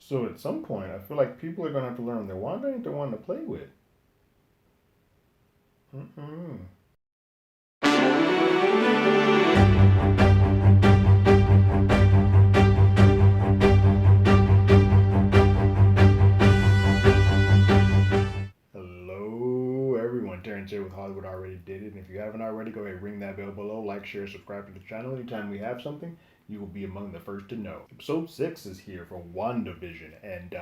So at some point, I feel like people are gonna have to learn that Wanda ain't the one to play with. Mm-mm. Hello, everyone. Terrence here with Hollywood Already Did It. And if you haven't already, go ahead and ring that bell below, like, share, subscribe to the channel. Anytime we have something, you will be among the first to know. Episode 6 is here for WandaVision, and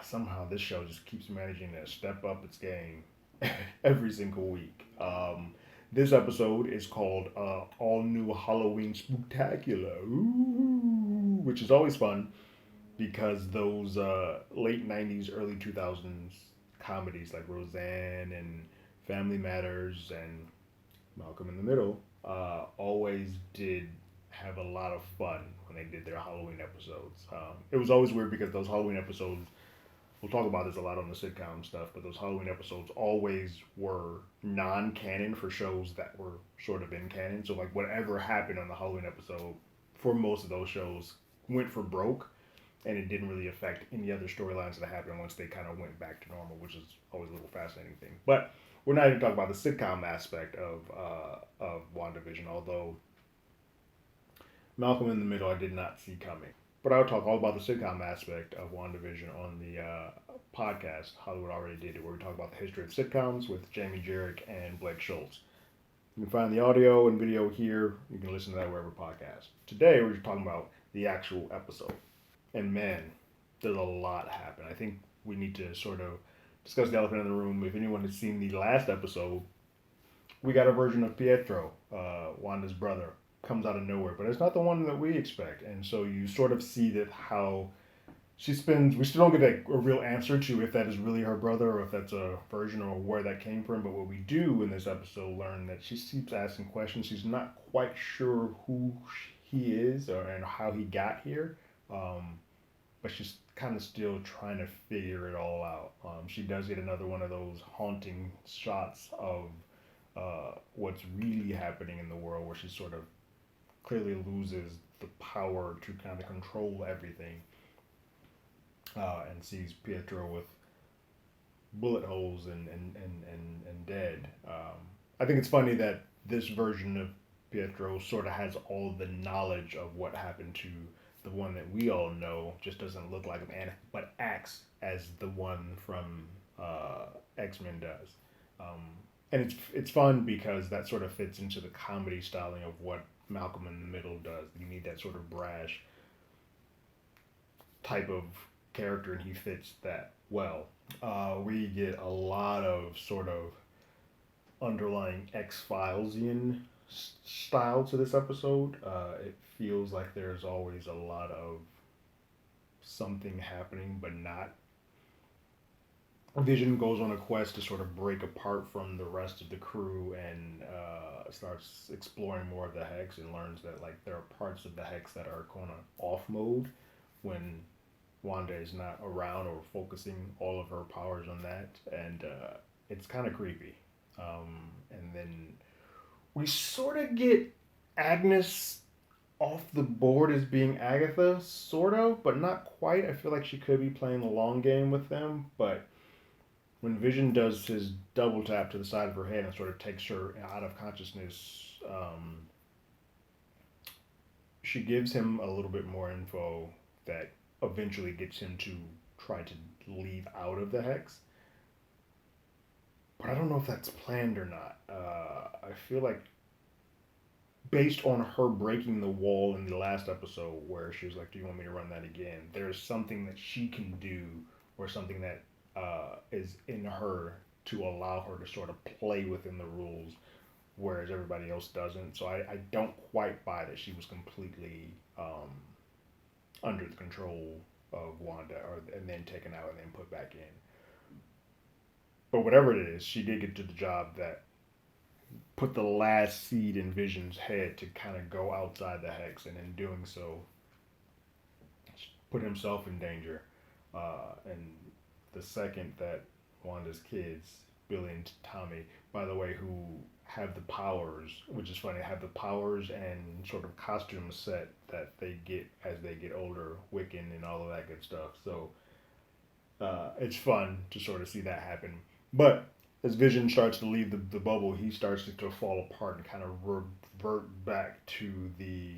somehow this show just keeps managing to step up its game every single week. This episode is called All New Halloween Spooktacular, ooh, which is always fun because those late 90s, early 2000s comedies like Roseanne and Family Matters and Malcolm in the Middle always did have a lot of fun when they did their Halloween episodes. It was always weird because those Halloween episodes, we'll talk about this a lot on the sitcom stuff, but those Halloween episodes always were non canon for shows that were sort of in canon. So, like, whatever happened on the Halloween episode for most of those shows went for broke, and it didn't really affect any other storylines that happened once they kind of went back to normal, which is always a little fascinating thing. But we're not even talking about the sitcom aspect of WandaVision, although Malcolm in the Middle I did not see coming. But I'll talk all about the sitcom aspect of WandaVision on the podcast. Hollywood Already Did It, where we talk about the history of sitcoms with Jamie Jarek and Blake Schultz. You can find the audio and video here. You can listen to that wherever podcast. Today we're just talking about the actual episode. And man, there's a lot happen. I think we need to sort of discuss the elephant in the room. If anyone has seen the last episode, we got a version of Pietro, Wanda's brother, comes out of nowhere, but it's not the one that we expect. And so you sort of see that how she spends. We still don't get a real answer to if that is really her brother or if that's a version or where that came from. But what we do in this episode learn that she keeps asking questions. She's not quite sure who he is and how he got here. But she's kind of still trying to figure it all out. She does get another one of those haunting shots of what's really happening in the world, where she sort of clearly loses the power to kind of control everything, and sees Pietro with bullet holes and dead. I think it's funny that this version of Pietro sort of has all the knowledge of what happened to the one that we all know, just doesn't look like him, but acts as the one from X Men does. Um, and it's fun because that sort of fits into the comedy styling of what Malcolm in the Middle does. You need that sort of brash type of character, and he fits that well. We get a lot of sort of underlying X Filesian style to this episode. It feels like there's always a lot of something happening, but not. Vision goes on a quest to sort of break apart from the rest of the crew and starts exploring more of the hex and learns that like there are parts of the hex that are kind of off mode when Wanda is not around or focusing all of her powers on that, and it's kind of creepy. And then we sort of get Agnes off the board as being Agatha, sort of, but not quite. I feel like she could be playing the long game with them, but when Vision does his double tap to the side of her head and sort of takes her out of consciousness, she gives him a little bit more info that eventually gets him to try to leave out of the hex. But I don't know if that's planned or not. I feel like based on her breaking the wall in the last episode where she was like, "Do you want me to run that again?" There's something that she can do or something that is in her to allow her to sort of play within the rules, whereas everybody else doesn't. So I don't quite buy that she was completely under the control of Wanda, or and then taken out and then put back in. But whatever it is, she did get to the job that put the last seed in Vision's head to kind of go outside the hex, and in doing so, put himself in danger. And the second that Wanda's kids Billy and Tommy, by the way, who have the powers, which is funny, have the powers and sort of costume set that they get as they get older, Wiccan and all of that good stuff. So it's fun to sort of see that happen. But as Vision starts to leave the bubble, he starts to fall apart and kind of revert back to the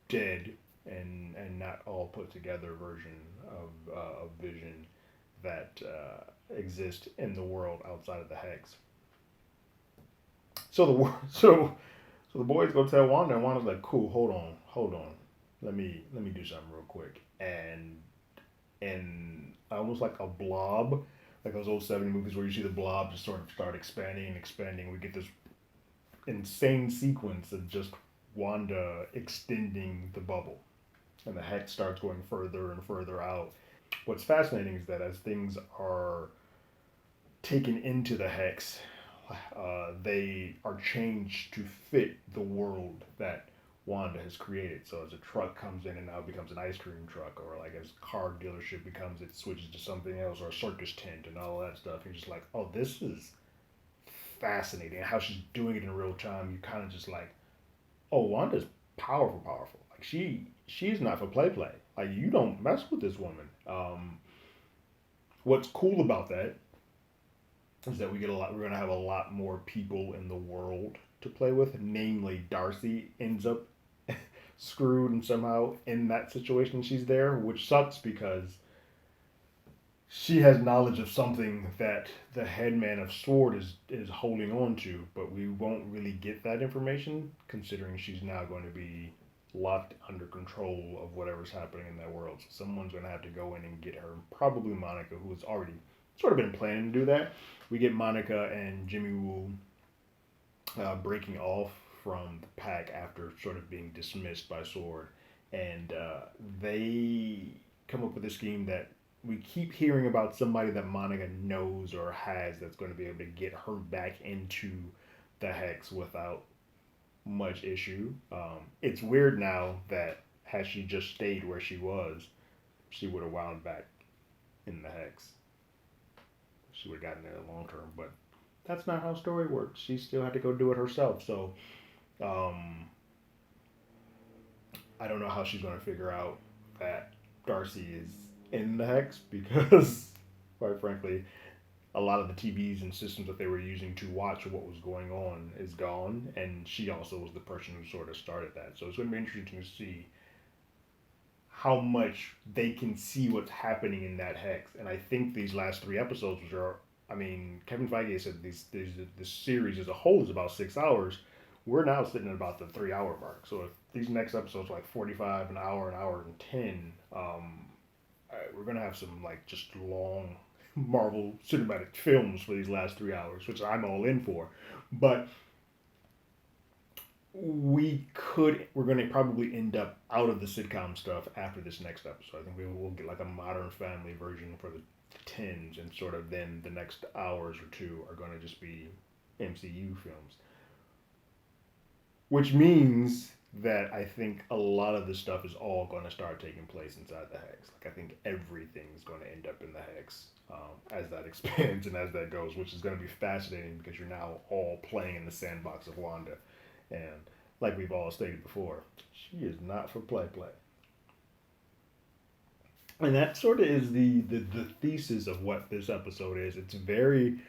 dead and not all put together version of Vision that exist in the world outside of the Hex. So the so the boys go tell Wanda, and Wanda's like, "Cool, hold on, let me do something real quick." And almost like a blob, like those old '70s movies where you see the blob just sort of start expanding and expanding. We get this insane sequence of just Wanda extending the bubble, and the hex starts going further and further out. What's fascinating is that as things are taken into the hex, they are changed to fit the world that Wanda has created. So as a truck comes in and now becomes an ice cream truck, or like as a car dealership becomes, it switches to something else, or a circus tent and all that stuff. You're just like, oh, this is fascinating. And how she's doing it in real time, you kind of just like, oh, Wanda's powerful. Like she's not for play. Like you don't mess with this woman. What's cool about that is that we're gonna have a lot more people in the world to play with. Namely, Darcy ends up screwed and somehow in that situation she's there, which sucks because she has knowledge of something that the headman of Sword is holding on to, but we won't really get that information considering she's now going to be locked under control of whatever's happening in that world. So someone's going to have to go in and get her. Probably Monica, who has already sort of been planning to do that. We get Monica and Jimmy Woo breaking off from the pack after sort of being dismissed by Sword. And they come up with a scheme that we keep hearing about somebody that Monica knows or has that's going to be able to get her back into the hex without much issue. It's weird now that had she just stayed where she was, she would have wound back in the hex. She would have gotten there long term, but that's not how story works. She still had to go do it herself. So I don't know how she's going to figure out that Darcy is in the hex because, quite frankly, a lot of the TVs and systems that they were using to watch what was going on is gone, and she also was the person who sort of started that. So it's going to be interesting to see how much they can see what's happening in that hex. And I think these last 3 episodes, which are, I mean, Kevin Feige said this series as a whole is about 6 hours. We're now sitting at about the 3-hour mark. So if these next episodes are like 45, an hour and 10, we're going to have some like just long Marvel cinematic films for these last 3 hours, which I'm all in for. But we're going to probably end up out of the sitcom stuff after this next episode. I think we will get like a Modern Family version for the 10s, and sort of then the next hours or 2 are going to just be MCU films. Which means that I think a lot of this stuff is all going to start taking place inside the hex. Like I think everything's going to end up in the hex as that expands and as that goes, which is going to be fascinating because you're now all playing in the sandbox of Wanda. And like we've all stated before, she is not for play. And that sort of is the thesis of what this episode is. It's very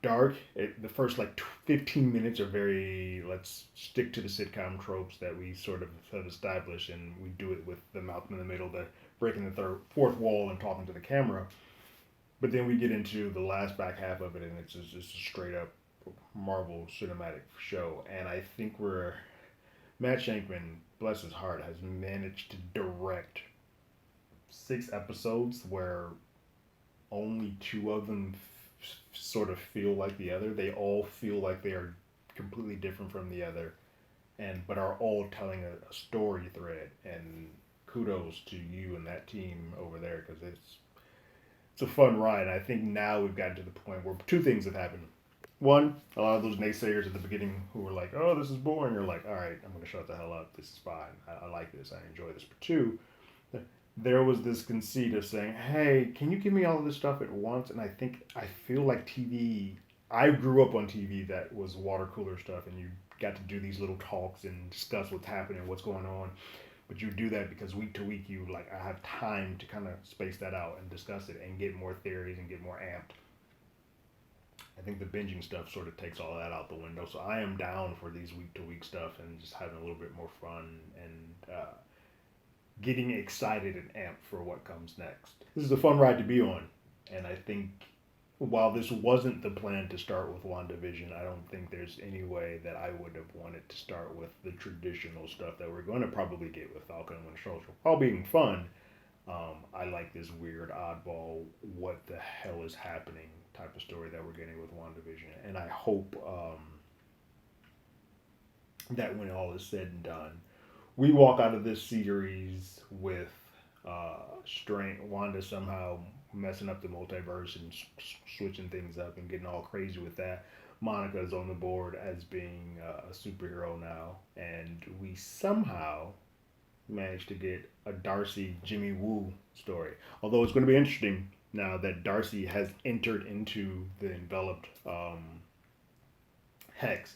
dark. The first like 15 minutes are very, let's stick to the sitcom tropes that we sort of have established, and we do it with the Malcolm in the Middle, the breaking the fourth wall and talking to the camera. But then we get into the last back half of it, and it's just a straight up Marvel cinematic show. And I think Matt Shankman, bless his heart, has managed to direct 6 episodes where only 2 of them sort of feel like the other. They all feel like they are completely different from the other, but are all telling a story thread. And kudos to you and that team over there, because it's a fun ride. I think now we've gotten to the point where 2 things have happened. One, a lot of those naysayers at the beginning who were like, "Oh, this is boring," are like, "All right, I'm going to shut the hell up. This is fine. I like this. I enjoy this." But 2, there was this conceit of saying, "Hey, can you give me all of this stuff at once?" And I feel like TV. I grew up on TV that was water cooler stuff, and you got to do these little talks and discuss what's happening, what's going on. But you do that because week to week, you like I have time to kind of space that out and discuss it and get more theories and get more amped. I think the binging stuff sort of takes all that out the window. So I am down for these week to week stuff and just having a little bit more fun and getting excited and amped for what comes next. This is a fun ride to be on, and I think while this wasn't the plan to start with WandaVision, I don't think there's any way that I would have wanted to start with the traditional stuff that we're going to probably get with Falcon and Winter Soldier. All being fun, I like this weird, oddball, what the hell is happening type of story that we're getting with WandaVision, and I hope that when all is said and done, we walk out of this series with Wanda somehow messing up the multiverse and switching things up and getting all crazy with that. Monica is on the board as being a superhero now, and we somehow managed to get a Darcy Jimmy Woo story. Although it's going to be interesting now that Darcy has entered into the enveloped hex.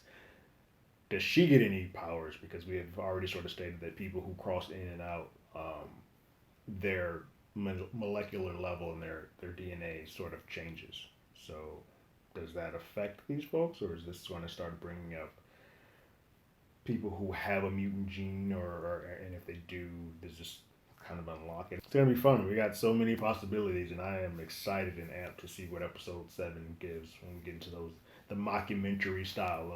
Does she get any powers? Because we have already sort of stated that people who cross in and out, their molecular level and their DNA sort of changes. So, does that affect these folks, or is this going to start bringing up people who have a mutant gene, or and if they do, does this kind of unlock it? It's gonna be fun. We got so many possibilities, and I am excited and amped to see what episode 7 gives when we get into those the mockumentary style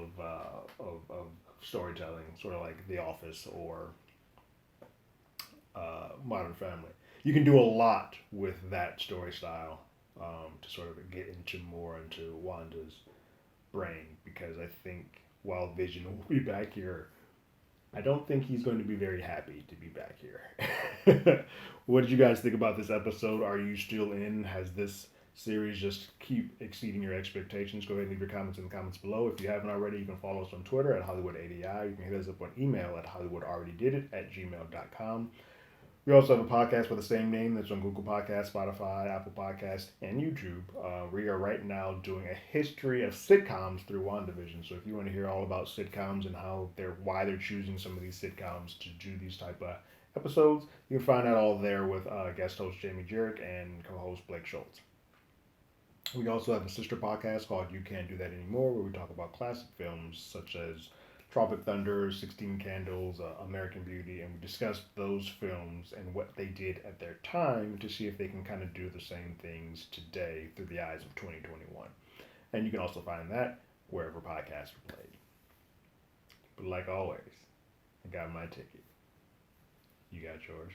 of storytelling, sort of like The Office or Modern Family. You can do a lot with that story style to sort of get into more into Wanda's brain, because I think while Vision will be back here, I don't think he's going to be very happy to be back here. What did you guys think about this episode? Are you still in? Has this series just keep exceeding your expectations? Go ahead and leave your comments in the comments below. If you haven't already, you can follow us on Twitter at HollywoodADI. You can hit us up on email at HollywoodAlreadyDidIt@gmail.com. We also have a podcast with the same name that's on Google Podcasts, Spotify, Apple Podcasts, and YouTube. We are right now doing a history of sitcoms through WandaVision. So if you want to hear all about sitcoms and why they're choosing some of these sitcoms to do these type of episodes, you can find out all there with guest host Jamie Jerick and co-host Blake Schultz. We also have a sister podcast called You Can't Do That Anymore, where we talk about classic films such as Tropic Thunder, 16 Candles, American Beauty, and we discussed those films and what they did at their time to see if they can kind of do the same things today through the eyes of 2021. And you can also find that wherever podcasts are played. But like always, I got my ticket. You got yours.